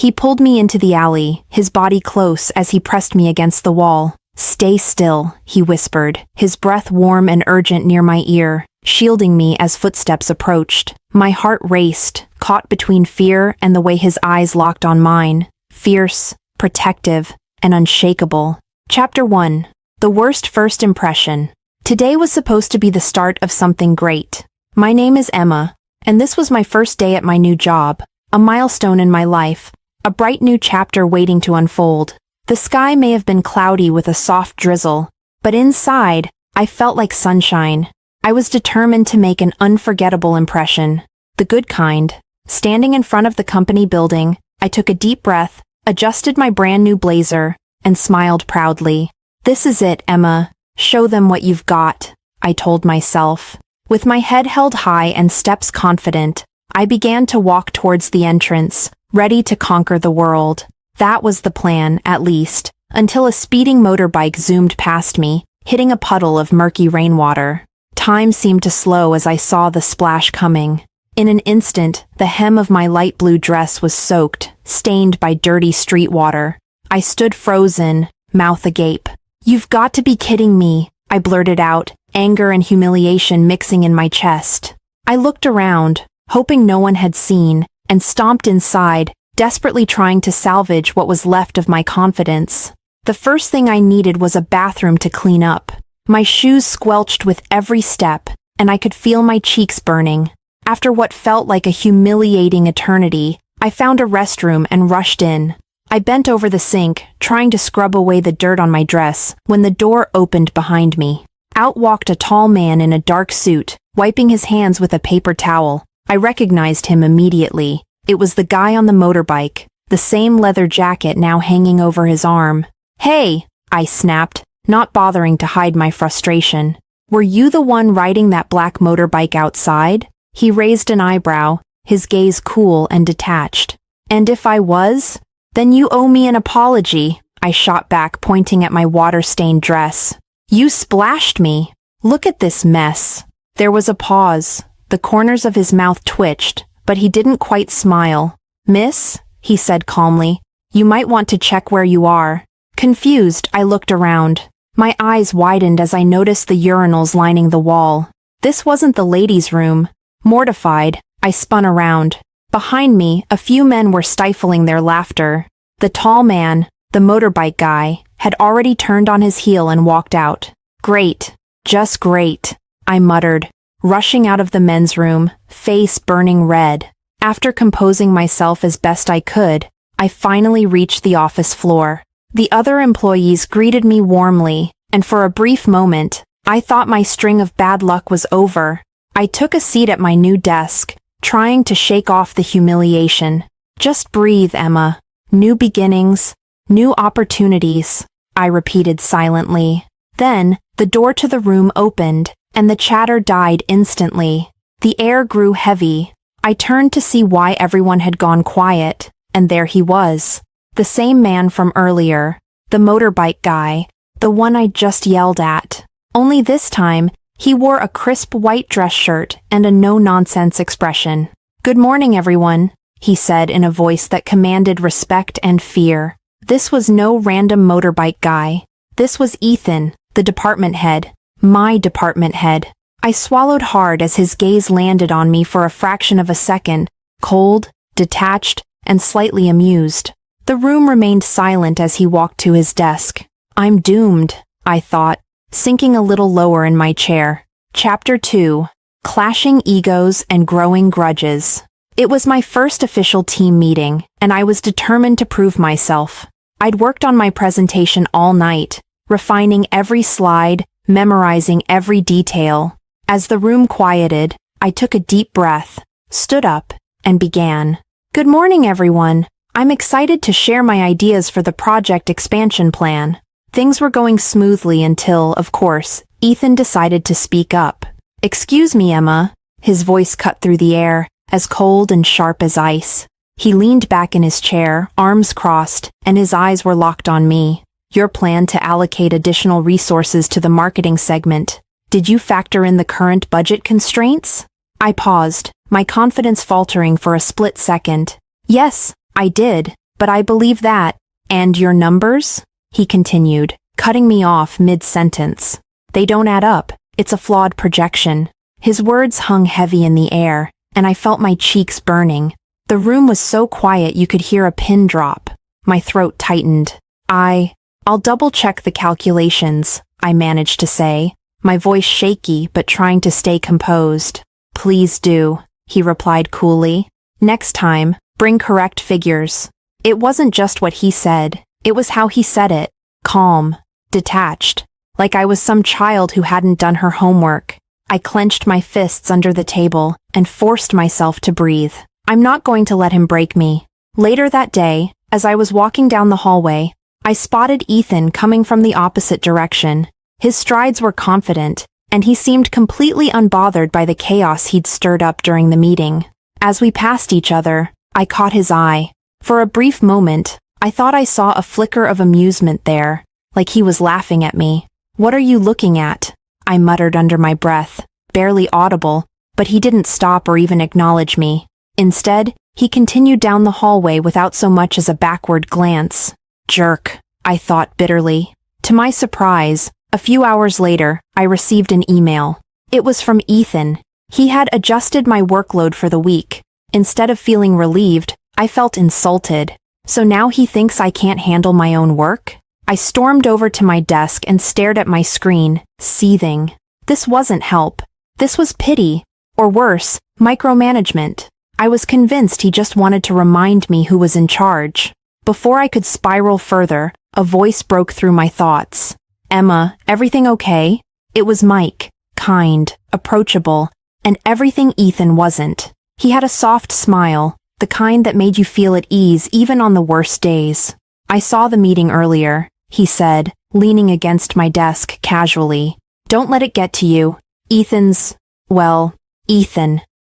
He pulled me into the alley, his body close as he pressed me against the wall. "Stay still," he whispered, his breath warm and urgent near my ear, shielding me as footsteps approached. My heart raced, caught between fear and the way his eyes locked on mine. Fierce, protective, and unshakable. Chapter 1. The Worst First Impression. Today was supposed to be the start of something great. My name is Emma, and this was my first day at my new job, a milestone in my life, a bright new chapter waiting to unfold. The sky may have been cloudy with a soft drizzle, but inside, I felt like sunshine. I was determined to make an unforgettable impression. The good kind. Standing in front of the company building, I took a deep breath, adjusted my brand new blazer, and smiled proudly. "This is it, Emma. Show them what you've got," I told myself. With my head held high and steps confident, I began to walk towards the entrance, ready to conquer the world. That was the plan, at least, until a speeding motorbike zoomed past me, hitting a puddle of murky rainwater. Time seemed to slow as I saw the splash coming. In an instant, the hem of my light blue dress was soaked, stained by dirty street water. I stood frozen, mouth agape. "You've got to be kidding me," I blurted out, anger and humiliation mixing in my chest. I looked around, hoping no one had seen, and stomped inside, desperately trying to salvage what was left of my confidence. The first thing I needed was a bathroom to clean up. My shoes squelched with every step, and I could feel my cheeks burning. After what felt like a humiliating eternity, I found a restroom and rushed in. I bent over the sink, trying to scrub away the dirt on my dress, when the door opened behind me. Out walked a tall man in a dark suit, wiping his hands with a paper towel. I recognized him immediately. It was the guy on the motorbike, the same leather jacket now hanging over his arm. "Hey," I snapped, not bothering to hide my frustration. "Were you the one riding that black motorbike outside?" He raised an eyebrow, his gaze cool and detached. "And if I was? Then you owe me an apology," I shot back, pointing at my water-stained dress. "You splashed me. Look at this mess." There was a pause. The corners of his mouth twitched, but he didn't quite smile. "Miss," he said calmly, "you might want to check where you are." Confused, I looked around. My eyes widened as I noticed the urinals lining the wall. This wasn't the ladies' room. Mortified, I spun around. Behind me, a few men were stifling their laughter. The tall man, the motorbike guy, had already turned on his heel and walked out. "Great. Just great," I muttered, rushing out of the men's room, face burning red. After composing myself as best I could, I finally reached the office floor. The other employees greeted me warmly, and for a brief moment, I thought my string of bad luck was over. I took a seat at my new desk, trying to shake off the humiliation. "Just breathe, Emma. New beginnings, new opportunities," I repeated silently. Then, the door to the room opened, and the chatter died instantly. The air grew heavy. I turned to see why everyone had gone quiet, and there he was. The same man from earlier, the motorbike guy, the one I just yelled at. Only this time, he wore a crisp white dress shirt and a no-nonsense expression. "Good morning, everyone," he said in a voice that commanded respect and fear. This was no random motorbike guy. This was Ethan, the department head. My department head. I swallowed hard as his gaze landed on me for a fraction of a second, cold, detached, and slightly amused. The room remained silent as he walked to his desk. "I'm doomed," I thought, sinking a little lower in my chair. Chapter 2. Clashing Egos and Growing Grudges. It was my first official team meeting, and I was determined to prove myself. I'd worked on my presentation all night, refining every slide, memorizing every detail. As the room quieted, I took a deep breath, stood up, and began. "Good morning, everyone. I'm excited to share my ideas for the project expansion plan." Things were going smoothly until, of course, Ethan decided to speak up. "Excuse me, Emma." His voice cut through the air, as cold and sharp as ice. He leaned back in his chair, arms crossed, and his eyes were locked on me. "Your plan to allocate additional resources to the marketing segment. Did you factor in the current budget constraints?" I paused, my confidence faltering for a split second. "Yes, I did, But I believe that. And your numbers? He continued, cutting me off mid-sentence. They don't add up. It's a flawed projection. His words hung heavy in the air, and I felt my cheeks burning. The room was so quiet you could hear a pin drop. My throat tightened. I'll double-check the calculations, I managed to say, my voice shaky but trying to stay composed. Please do, he replied coolly. Next time, bring correct figures. It wasn't just what he said, it was how he said it. Calm, detached, like I was some child who hadn't done her homework. I clenched my fists under the table and forced myself to breathe. I'm not going to let him break me. Later that day, as I was walking down the hallway, I spotted Ethan coming from the opposite direction. His strides were confident, and he seemed completely unbothered by the chaos he'd stirred up during the meeting. As we passed each other, I caught his eye. For a brief moment, I thought I saw a flicker of amusement there, like he was laughing at me. What are you looking at? I muttered under my breath, barely audible, but he didn't stop or even acknowledge me. Instead, he continued down the hallway without so much as a backward glance. Jerk, I thought bitterly. To my surprise, a few hours later, I received an email. It was from Ethan. He had adjusted my workload for the week. Instead of feeling relieved, I felt insulted. So now he thinks I can't handle my own work? I stormed over to my desk and stared at my screen, seething. This wasn't help. This was pity. Or worse, micromanagement. I was convinced he just wanted to remind me who was in charge. Before I could spiral further, a voice broke through my thoughts. Emma, everything okay? It was Mike, kind, approachable, and everything Ethan wasn't. He had a soft smile, the kind that made you feel at ease even on the worst days. I saw the meeting earlier, he said, leaning against my desk casually. Don't let it get to you. Ethan.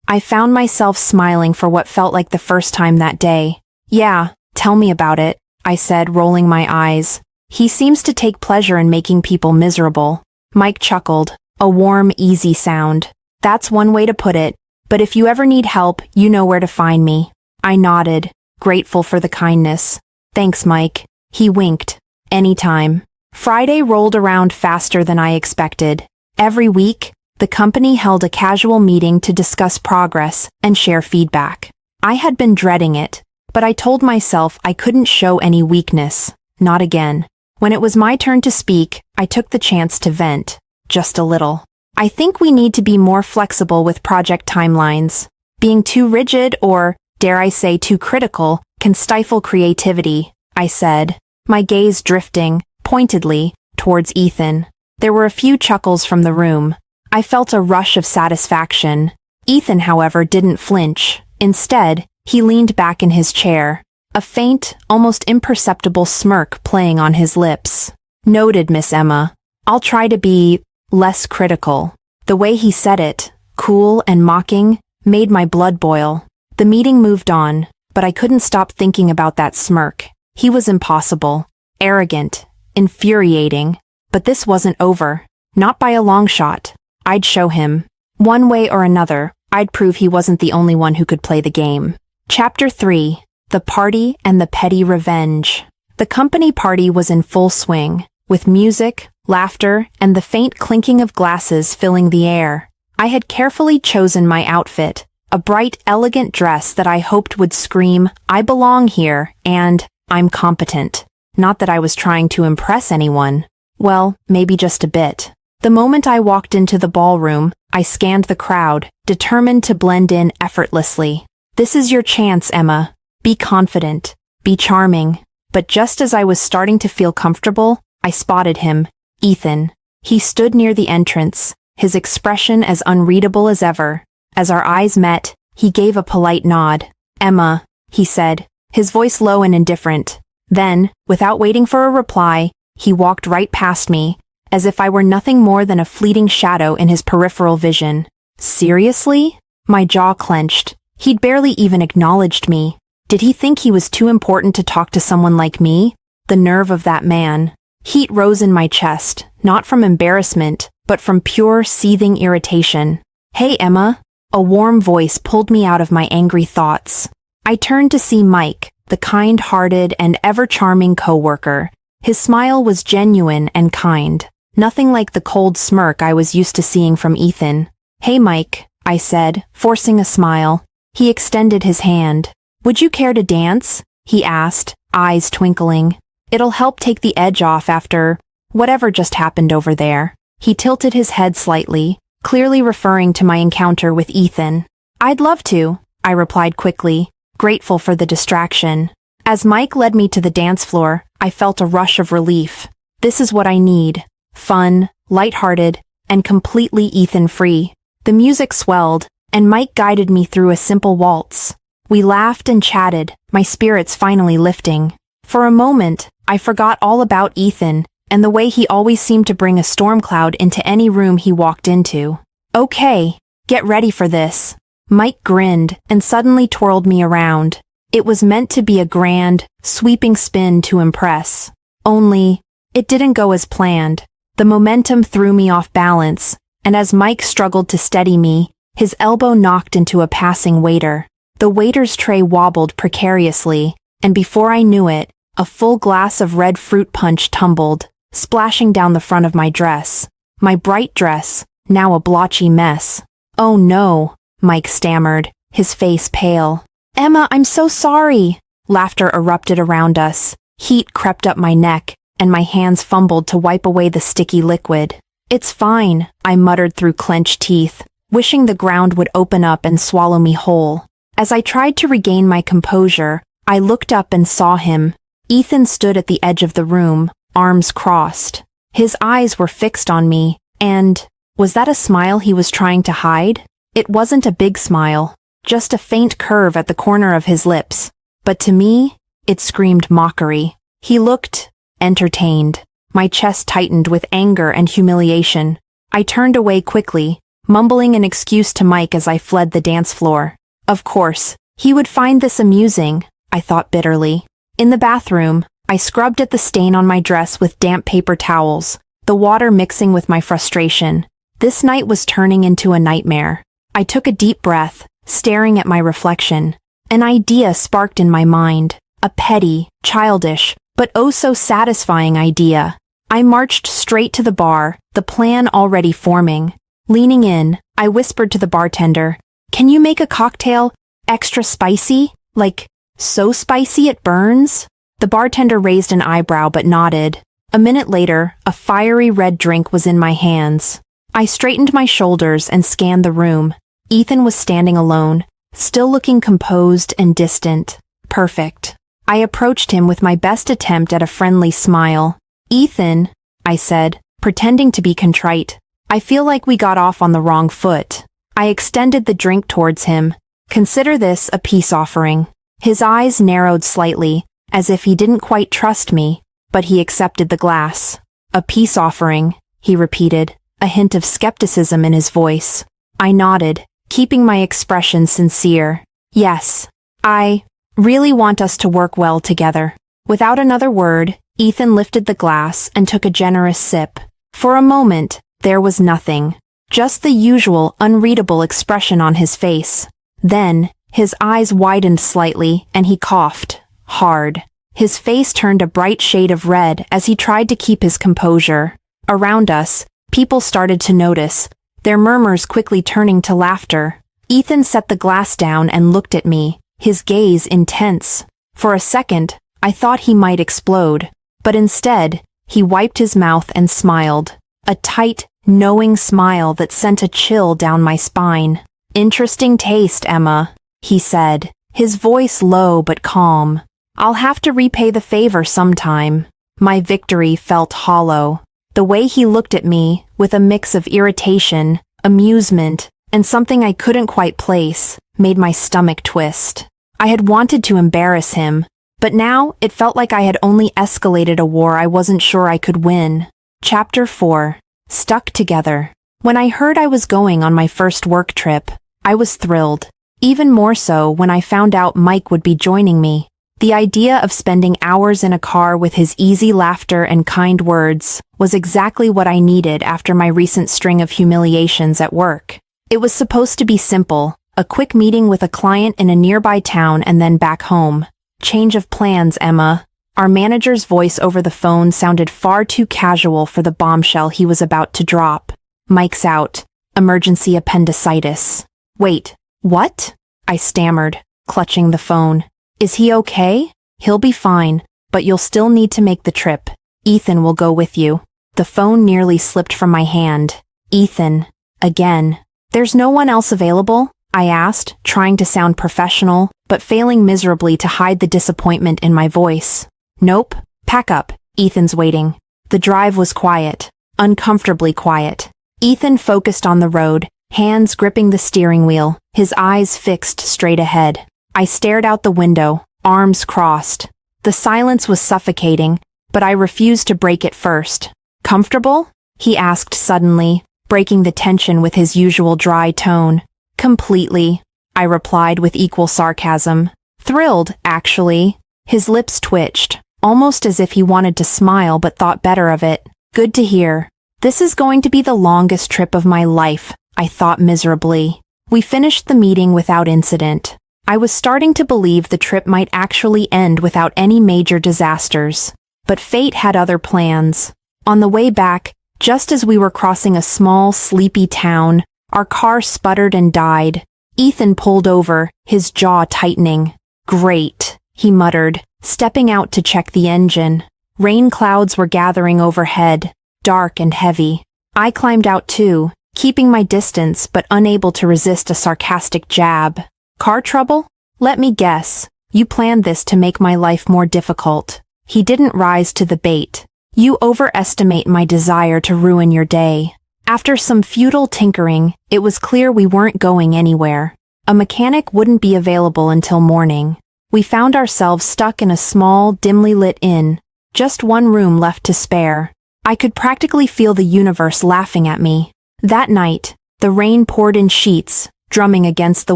I found myself smiling for what felt like the first time that day. Yeah, tell me about it, I said, rolling my eyes. He seems to take pleasure in making people miserable. Mike chuckled, a warm, easy sound. That's one way to put it, but if you ever need help, you know where to find me. I nodded, grateful for the kindness. Thanks, Mike. He winked. Anytime. Friday rolled around faster than I expected. Every week, the company held a casual meeting to discuss progress and share feedback. I had been dreading it, but I told myself I couldn't show any weakness. Not again. When it was my turn to speak, I took the chance to vent. Just a little. I think we need to be more flexible with project timelines. Being too rigid or, dare I say, too critical can stifle creativity, I said, my gaze drifting, pointedly, towards Ethan. There were a few chuckles from the room. I felt a rush of satisfaction. Ethan, however, didn't flinch. Instead, he leaned back in his chair, a faint, almost imperceptible smirk playing on his lips. Noted, Miss Emma. I'll try to be less critical. The way he said it, cool and mocking, made my blood boil. The meeting moved on, but I couldn't stop thinking about that smirk. He was impossible, arrogant, infuriating. But this wasn't over. Not by a long shot. I'd show him. One way or another, I'd prove he wasn't the only one who could play the game. Chapter 3. The Party and the Petty Revenge. The company party was in full swing, with music, laughter, and the faint clinking of glasses filling the air. I had carefully chosen my outfit, a bright, elegant dress that I hoped would scream, I belong here, and I'm competent. Not that I was trying to impress anyone. Well, maybe just a bit. The moment I walked into the ballroom, I scanned the crowd, determined to blend in effortlessly. This is your chance, Emma. Be confident. Be charming. But just as I was starting to feel comfortable, I spotted him, Ethan. He stood near the entrance, his expression as unreadable as ever. As our eyes met, he gave a polite nod. Emma, he said, his voice low and indifferent. Then, without waiting for a reply, he walked right past me, as if I were nothing more than a fleeting shadow in his peripheral vision. Seriously? My jaw clenched. He'd barely even acknowledged me. Did he think he was too important to talk to someone like me? The nerve of that man. Heat rose in my chest, not from embarrassment, but from pure, seething irritation. Hey, Emma. A warm voice pulled me out of my angry thoughts. I turned to see Mike, the kind-hearted and ever-charming coworker. His smile was genuine and kind, nothing like the cold smirk I was used to seeing from Ethan. "Hey Mike," I said, forcing a smile. He extended his hand. "Would you care to dance?" he asked, eyes twinkling. "It'll help take the edge off after whatever just happened over there." He tilted his head slightly, clearly referring to my encounter with Ethan. "I'd love to," I replied quickly, grateful for the distraction. As Mike led me to the dance floor, I felt a rush of relief. This is what I need. Fun, lighthearted, and completely Ethan-free. The music swelled, and Mike guided me through a simple waltz. We laughed and chatted, my spirits finally lifting. For a moment, I forgot all about Ethan and the way he always seemed to bring a storm cloud into any room he walked into. "Okay, get ready for this." Mike grinned and suddenly twirled me around. It was meant to be a grand, sweeping spin to impress. Only, it didn't go as planned. The momentum threw me off balance, and as Mike struggled to steady me, his elbow knocked into a passing waiter. The waiter's tray wobbled precariously, and before I knew it, a full glass of red fruit punch tumbled, splashing down the front of my dress. My bright dress, now a blotchy mess. "Oh no," Mike stammered, his face pale. "Emma, I'm so sorry." Laughter erupted around us. Heat crept up my neck, and my hands fumbled to wipe away the sticky liquid. "It's fine," I muttered through clenched teeth, wishing the ground would open up and swallow me whole. As I tried to regain my composure, I looked up and saw him. Ethan stood at the edge of the room, arms crossed. His eyes were fixed on me, and was that a smile he was trying to hide? It wasn't a big smile, just a faint curve at the corner of his lips. But to me, it screamed mockery. He looked entertained. My chest tightened with anger and humiliation. I turned away quickly, mumbling an excuse to Mike as I fled the dance floor. Of course, he would find this amusing, I thought bitterly. In the bathroom, I scrubbed at the stain on my dress with damp paper towels, the water mixing with my frustration. This night was turning into a nightmare. I took a deep breath, staring at my reflection. An idea sparked in my mind, a petty, childish, but oh so satisfying idea. I marched straight to the bar, the plan already forming. Leaning in, I whispered to the bartender, "Can you make a cocktail extra spicy? Like, so spicy it burns?" The bartender raised an eyebrow but nodded. A minute later, a fiery red drink was in my hands. I straightened my shoulders and scanned the room. Ethan was standing alone, still looking composed and distant. Perfect. I approached him with my best attempt at a friendly smile. "Ethan," I said, pretending to be contrite, "I feel like we got off on the wrong foot." I extended the drink towards him. "Consider this a peace offering." His eyes narrowed slightly, as if he didn't quite trust me, but he accepted the glass. "A peace offering," he repeated, a hint of skepticism in his voice. I nodded, keeping my expression sincere. "Yes, I really want us to work well together." Without another word, Ethan lifted the glass and took a generous sip. For a moment, there was nothing. Just the usual, unreadable expression on his face. Then, his eyes widened slightly and he coughed. Hard. His face turned a bright shade of red as he tried to keep his composure. Around us, people started to notice, their murmurs quickly turning to laughter. Ethan set the glass down and looked at me, his gaze intense. For a second, I thought he might explode, but instead, he wiped his mouth and smiled. A tight, knowing smile that sent a chill down my spine. "Interesting taste, Emma," he said, his voice low but calm. "I'll have to repay the favor sometime." My victory felt hollow. The way he looked at me, with a mix of irritation, amusement, and something I couldn't quite place, made my stomach twist. I had wanted to embarrass him, but now it felt like I had only escalated a war I wasn't sure I could win. Chapter 4. Stuck Together. When I heard I was going on my first work trip, I was thrilled. Even more so when I found out Mike would be joining me. The idea of spending hours in a car with his easy laughter and kind words was exactly what I needed after my recent string of humiliations at work. It was supposed to be simple, a quick meeting with a client in a nearby town and then back home. Change of plans, Emma. Our manager's voice over the phone sounded far too casual for the bombshell he was about to drop. Mike's out. Emergency appendicitis. Wait, what? I stammered, clutching the phone. Is he okay? He'll be fine, but you'll still need to make the trip. Ethan will go with you. The phone nearly slipped from my hand. Ethan. Again. There's no one else available? I asked, trying to sound professional, but failing miserably to hide the disappointment in my voice. Nope. Pack up. Ethan's waiting. The drive was quiet. Uncomfortably quiet. Ethan focused on the road, hands gripping the steering wheel, his eyes fixed straight ahead. I stared out the window, arms crossed. The silence was suffocating, but I refused to break it first. Comfortable? He asked suddenly, breaking the tension with his usual dry tone. Completely, I replied with equal sarcasm. Thrilled, actually. His lips twitched, almost as if he wanted to smile but thought better of it. Good to hear. This is going to be the longest trip of my life, I thought miserably. We finished the meeting without incident. I was starting to believe the trip might actually end without any major disasters. But fate had other plans. On the way back, just as we were crossing a small, sleepy town, our car sputtered and died. Ethan pulled over, his jaw tightening. Great, he muttered, stepping out to check the engine. Rain clouds were gathering overhead, dark and heavy. I climbed out too, keeping my distance but unable to resist a sarcastic jab. Car trouble? Let me guess. You planned this to make my life more difficult. He didn't rise to the bait. You overestimate my desire to ruin your day. After some futile tinkering, it was clear we weren't going anywhere. A mechanic wouldn't be available until morning. We found ourselves stuck in a small, dimly lit inn. Just one room left to spare. I could practically feel the universe laughing at me. That night, the rain poured in sheets, drumming against the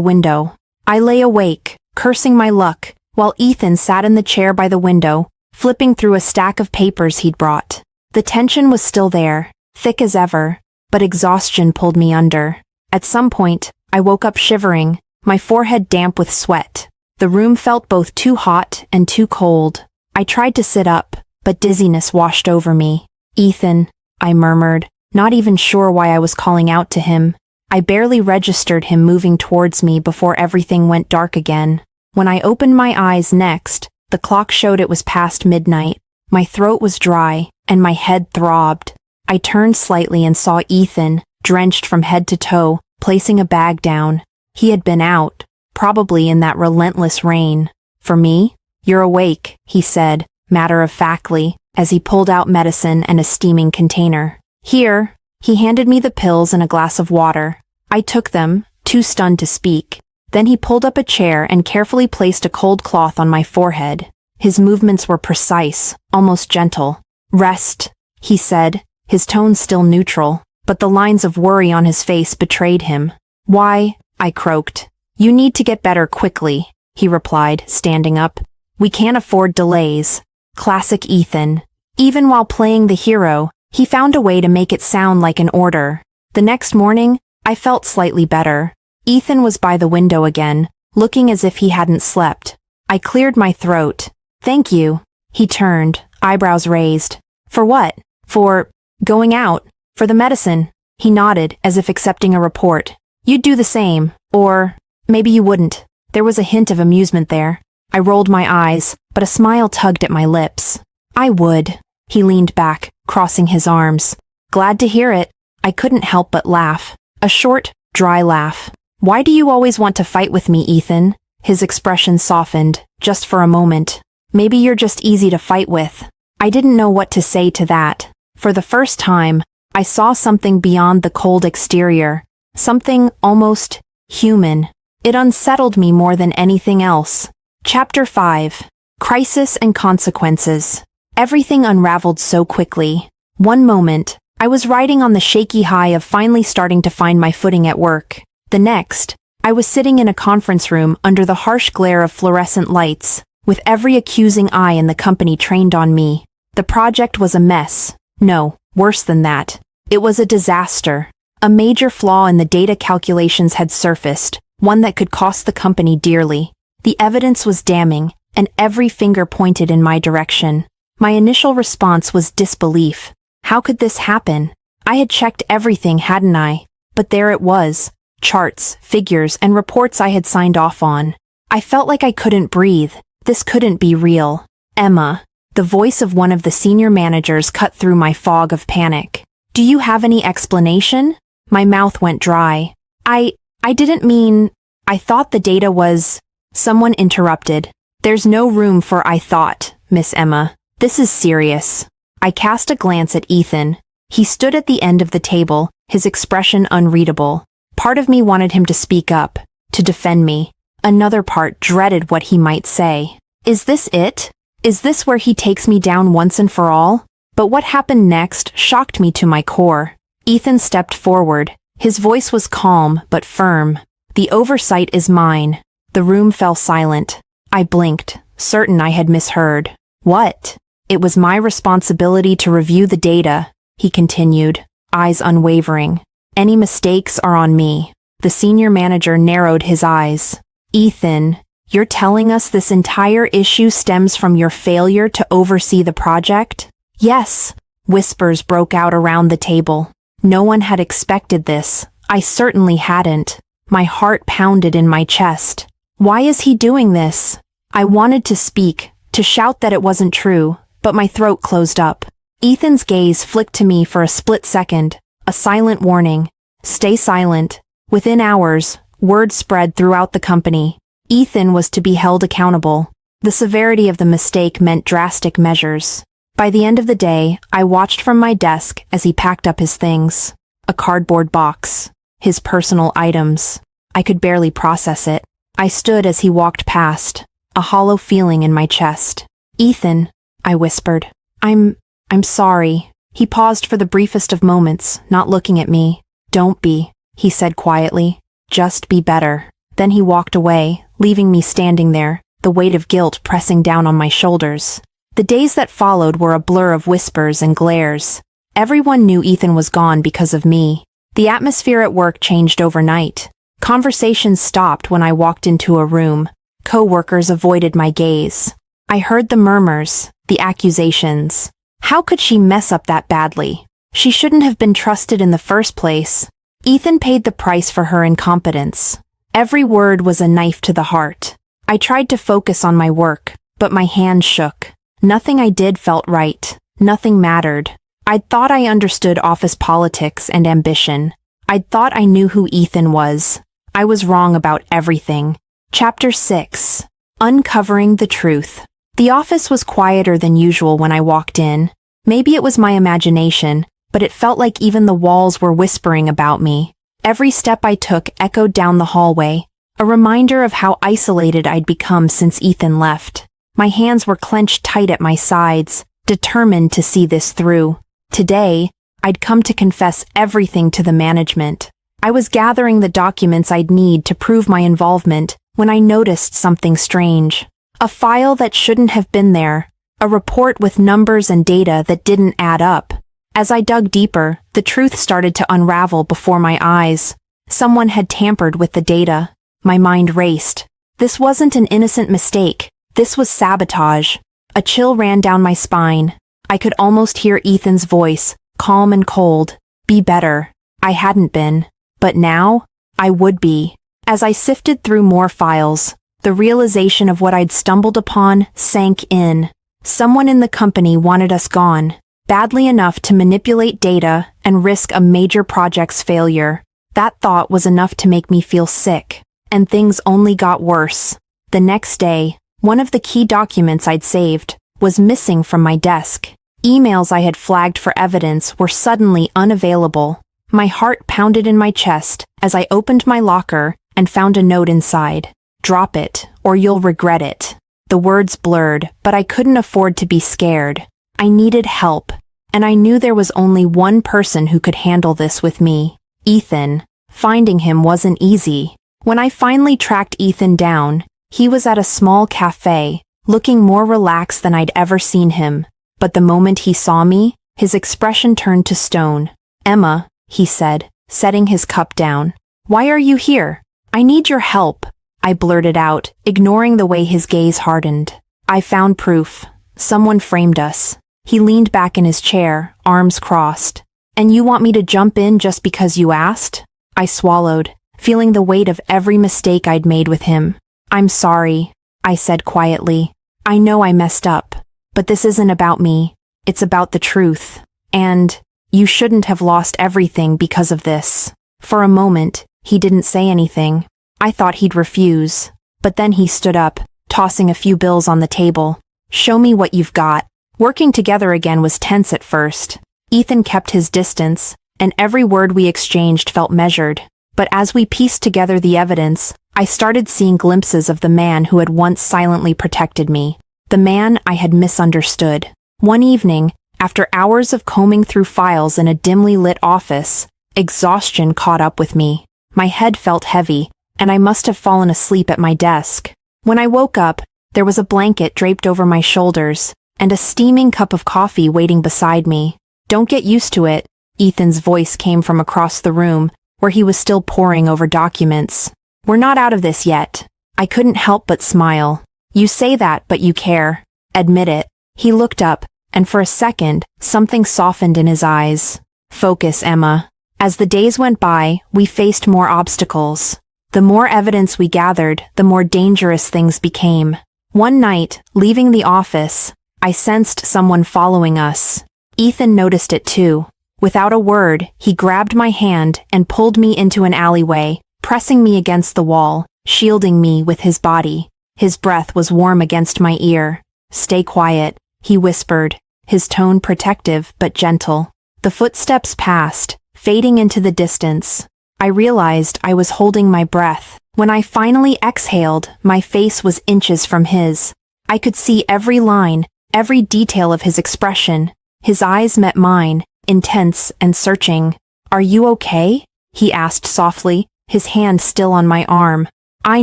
window. I lay awake, cursing my luck, while Ethan sat in the chair by the window, flipping through a stack of papers he'd brought. The tension was still there, thick as ever, but exhaustion pulled me under. At some point, I woke up shivering, my forehead damp with sweat. The room felt both too hot and too cold. I tried to sit up, but dizziness washed over me. Ethan, I murmured, not even sure why I was calling out to him. I barely registered him moving towards me before everything went dark again. When I opened my eyes next, the clock showed it was past midnight. My throat was dry, and my head throbbed. I turned slightly and saw Ethan, drenched from head to toe, placing a bag down. He had been out, probably in that relentless rain. For me? You're awake, he said, matter-of-factly, as he pulled out medicine and a steaming container. Here. He handed me the pills and a glass of water. I took them, too stunned to speak. Then he pulled up a chair and carefully placed a cold cloth on my forehead. His movements were precise, almost gentle. Rest, he said, his tone still neutral, but the lines of worry on his face betrayed him. Why? I croaked. You need to get better quickly, he replied, standing up. We can't afford delays. Classic Ethan. Even while playing the hero, he found a way to make it sound like an order. The next morning, I felt slightly better. Ethan was by the window again, looking as if he hadn't slept. I cleared my throat. Thank you. He turned, eyebrows raised. For what? For going out. For the medicine. He nodded, as if accepting a report. You'd do the same. Or maybe you wouldn't. There was a hint of amusement there. I rolled my eyes, but a smile tugged at my lips. I would. He leaned back, crossing his arms. Glad to hear it. I couldn't help but laugh. A short, dry laugh. Why do you always want to fight with me, Ethan? His expression softened, just for a moment. Maybe you're just easy to fight with. I didn't know what to say to that. For the first time, I saw something beyond the cold exterior. Something almost human. It unsettled me more than anything else. Chapter 5. Crisis and Consequences. Everything unraveled so quickly. One moment, I was riding on the shaky high of finally starting to find my footing at work. The next, I was sitting in a conference room under the harsh glare of fluorescent lights, with every accusing eye in the company trained on me. The project was a mess. No, worse than that. It was a disaster. A major flaw in the data calculations had surfaced, one that could cost the company dearly. The evidence was damning, and every finger pointed in my direction. My initial response was disbelief. How could this happen? I had checked everything, hadn't I? But there it was. Charts, figures, and reports I had signed off on. I felt like I couldn't breathe. This couldn't be real. Emma. The voice of one of the senior managers cut through my fog of panic. Do you have any explanation? My mouth went dry. I didn't mean... I thought the data was... Someone interrupted. There's no room for I thought, Miss Emma. This is serious. I cast a glance at Ethan. He stood at the end of the table, his expression unreadable. Part of me wanted him to speak up, to defend me. Another part dreaded what he might say. Is this it? Is this where he takes me down once and for all? But what happened next shocked me to my core. Ethan stepped forward. His voice was calm but firm. The oversight is mine. The room fell silent. I blinked, certain I had misheard. What? It was my responsibility to review the data, he continued, eyes unwavering. Any mistakes are on me. The senior manager narrowed his eyes. Ethan, you're telling us this entire issue stems from your failure to oversee the project? Yes, whispers broke out around the table. No one had expected this. I certainly hadn't. My heart pounded in my chest. Why is he doing this? I wanted to speak, to shout that it wasn't true, but my throat closed up. Ethan's gaze flicked to me for a split second, a silent warning. Stay silent. Within hours, word spread throughout the company. Ethan was to be held accountable. The severity of the mistake meant drastic measures. By the end of the day, I watched from my desk as he packed up his things. A cardboard box. His personal items. I could barely process it. I stood as he walked past, a hollow feeling in my chest. Ethan, I whispered. I'm sorry. He paused for the briefest of moments, not looking at me. Don't be, he said quietly. Just be better. Then he walked away, leaving me standing there, the weight of guilt pressing down on my shoulders. The days that followed were a blur of whispers and glares. Everyone knew Ethan was gone because of me. The atmosphere at work changed overnight. Conversations stopped when I walked into a room. Co-workers avoided my gaze. I heard the murmurs, the accusations. How could she mess up that badly? She shouldn't have been trusted in the first place. Ethan paid the price for her incompetence. Every word was a knife to the heart. I tried to focus on my work, but my hands shook. Nothing I did felt right. Nothing mattered. I'd thought I understood office politics and ambition. I'd thought I knew who Ethan was. I was wrong about everything. Chapter 6. Uncovering the Truth. The office was quieter than usual when I walked in. Maybe it was my imagination, but it felt like even the walls were whispering about me. Every step I took echoed down the hallway, a reminder of how isolated I'd become since Ethan left. My hands were clenched tight at my sides, determined to see this through. Today, I'd come to confess everything to the management. I was gathering the documents I'd need to prove my involvement when I noticed something strange. A file that shouldn't have been there. A report with numbers and data that didn't add up. As I dug deeper, the truth started to unravel before my eyes. Someone had tampered with the data. My mind raced. This wasn't an innocent mistake. This was sabotage. A chill ran down my spine. I could almost hear Ethan's voice, calm and cold. Be better. I hadn't been. But now, I would be. As I sifted through more files, the realization of what I'd stumbled upon sank in. Someone in the company wanted us gone, badly enough to manipulate data and risk a major project's failure. That thought was enough to make me feel sick, and things only got worse. The next day, one of the key documents I'd saved was missing from my desk. Emails I had flagged for evidence were suddenly unavailable. My heart pounded in my chest as I opened my locker and found a note inside. Drop it, or you'll regret it. The words blurred, but I couldn't afford to be scared. I needed help, and I knew there was only one person who could handle this with me. Ethan. Finding him wasn't easy. When I finally tracked Ethan down, he was at a small cafe, looking more relaxed than I'd ever seen him. But the moment he saw me, his expression turned to stone. Emma, he said, setting his cup down. Why are you here? I need your help. I blurted out, ignoring the way his gaze hardened. I found proof. Someone framed us. He leaned back in his chair, arms crossed. And you want me to jump in just because you asked? I swallowed, feeling the weight of every mistake I'd made with him. I'm sorry, I said quietly. I know I messed up, but this isn't about me. It's about the truth. And you shouldn't have lost everything because of this. For a moment, he didn't say anything. I thought he'd refuse. But then he stood up, tossing a few bills on the table. Show me what you've got. Working together again was tense at first. Ethan kept his distance, and every word we exchanged felt measured. But as we pieced together the evidence, I started seeing glimpses of the man who had once silently protected me. The man I had misunderstood. One evening, after hours of combing through files in a dimly lit office, exhaustion caught up with me. My head felt heavy, and I must have fallen asleep at my desk. When I woke up, there was a blanket draped over my shoulders, and a steaming cup of coffee waiting beside me. Don't get used to it, Ethan's voice came from across the room, where he was still poring over documents. We're not out of this yet. I couldn't help but smile. You say that, but you care. Admit it. He looked up, and for a second, something softened in his eyes. Focus, Emma. As the days went by, we faced more obstacles. The more evidence we gathered, the more dangerous things became. One night, leaving the office, I sensed someone following us. Ethan noticed it too. Without a word, he grabbed my hand and pulled me into an alleyway, pressing me against the wall, shielding me with his body. His breath was warm against my ear. Stay quiet, he whispered, his tone protective but gentle. The footsteps passed, fading into the distance. I realized I was holding my breath. When I finally exhaled, my face was inches from his. I could see every line, every detail of his expression. His eyes met mine, intense and searching. Are you okay? He asked softly, his hand still on my arm. I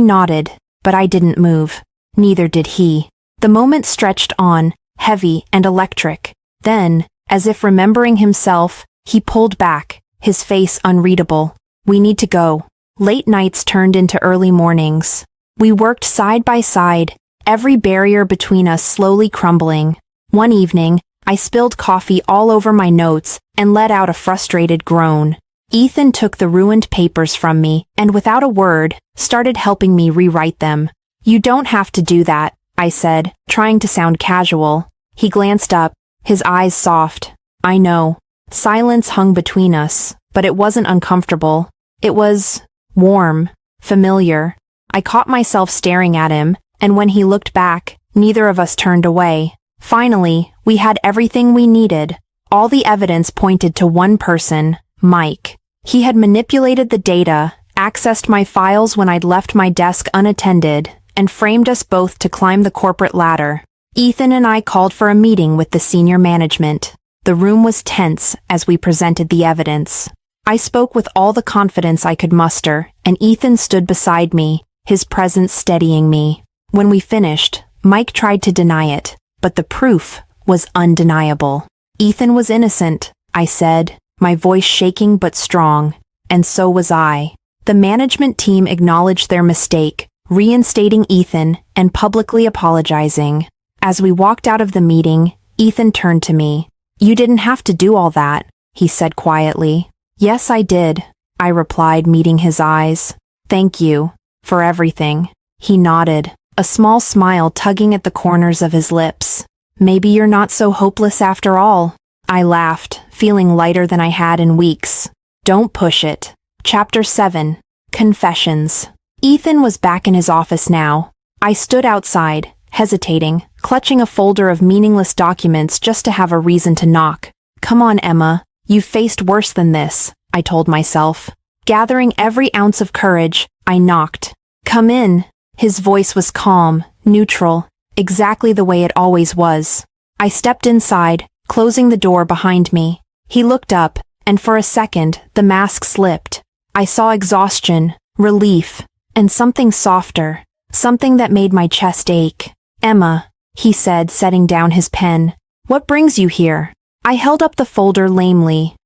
nodded, but I didn't move. Neither did he. The moment stretched on, heavy and electric. Then, as if remembering himself, he pulled back, his face unreadable. We need to go. Late nights turned into early mornings. We worked side by side, every barrier between us slowly crumbling. One evening, I spilled coffee all over my notes and let out a frustrated groan. Ethan took the ruined papers from me and without a word, started helping me rewrite them. You don't have to do that, I said, trying to sound casual. He glanced up, his eyes soft. I know. Silence hung between us, but it wasn't uncomfortable. It was warm, familiar. I caught myself staring at him, and when he looked back, neither of us turned away. Finally, we had everything we needed. All the evidence pointed to one person, Mike. He had manipulated the data, accessed my files when I'd left my desk unattended, and framed us both to climb the corporate ladder. Ethan and I called for a meeting with the senior management. The room was tense as we presented the evidence. I spoke with all the confidence I could muster, and Ethan stood beside me, his presence steadying me. When we finished, Mike tried to deny it, but the proof was undeniable. Ethan was innocent, I said, my voice shaking but strong, and so was I. The management team acknowledged their mistake, reinstating Ethan and publicly apologizing. As we walked out of the meeting, Ethan turned to me. You didn't have to do all that, he said quietly. Yes, I did, I replied, meeting his eyes. Thank you, for everything. He nodded, a small smile tugging at the corners of his lips. Maybe you're not so hopeless after all. I laughed, feeling lighter than I had in weeks. Don't push it. Chapter 7. Confessions. Ethan was back in his office now. I stood outside, hesitating, clutching a folder of meaningless documents just to have a reason to knock. Come on, Emma. You've faced worse than this, I told myself. Gathering every ounce of courage, I knocked. Come in. His voice was calm, neutral, exactly the way it always was. I stepped inside, closing the door behind me. He looked up, and for a second, the mask slipped. I saw exhaustion, relief, and something softer, something that made my chest ache. Emma, he said, setting down his pen. What brings you here? I held up the folder lamely.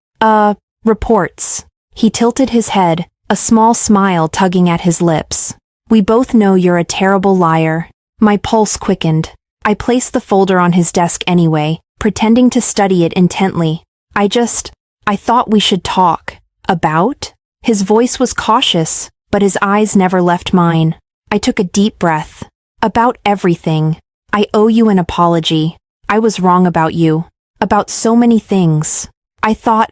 Reports. He tilted his head, a small smile tugging at his lips. We both know you're a terrible liar. My pulse quickened. I placed the folder on his desk anyway, pretending to study it intently. I thought we should talk. About? His voice was cautious, but his eyes never left mine. I took a deep breath. About everything. I owe you an apology. I was wrong about you. About so many things. I thought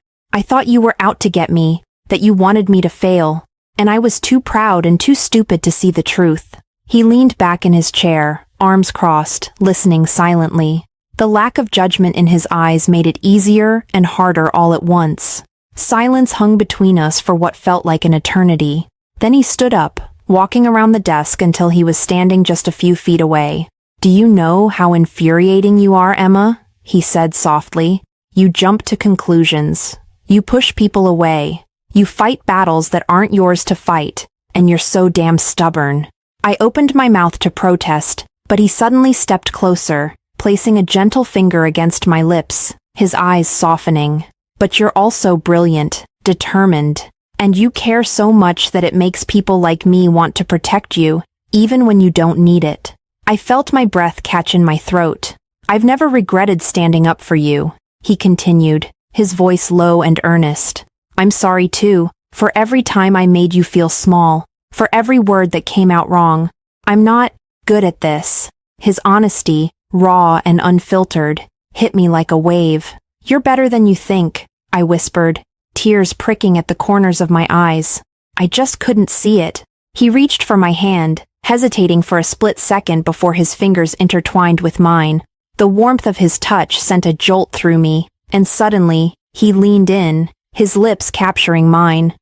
you were out to get me, that you wanted me to fail, and I was too proud and too stupid to see the truth. He leaned back in his chair, arms crossed, listening silently. The lack of judgment in his eyes made it easier and harder all at once. Silence hung between us for what felt like an eternity. Then he stood up, walking around the desk until he was standing just a few feet away. "Do you know how infuriating you are, Emma?" he said softly. "You jump to conclusions. You push people away. You fight battles that aren't yours to fight, and you're so damn stubborn." I opened my mouth to protest, but he suddenly stepped closer, placing a gentle finger against my lips, his eyes softening. "But you're also brilliant, determined, and you care so much that it makes people like me want to protect you, even when you don't need it." I felt my breath catch in my throat. "I've never regretted standing up for you," he continued, his voice low and earnest. "I'm sorry too, for every time I made you feel small, for every word that came out wrong. I'm not good at this." His honesty, raw and unfiltered, hit me like a wave. "You're better than you think," I whispered, tears pricking at the corners of my eyes. I just couldn't see it. He reached for my hand, hesitating for a split second before his fingers intertwined with mine. The warmth of his touch sent a jolt through me, and suddenly, he leaned in, his lips capturing mine.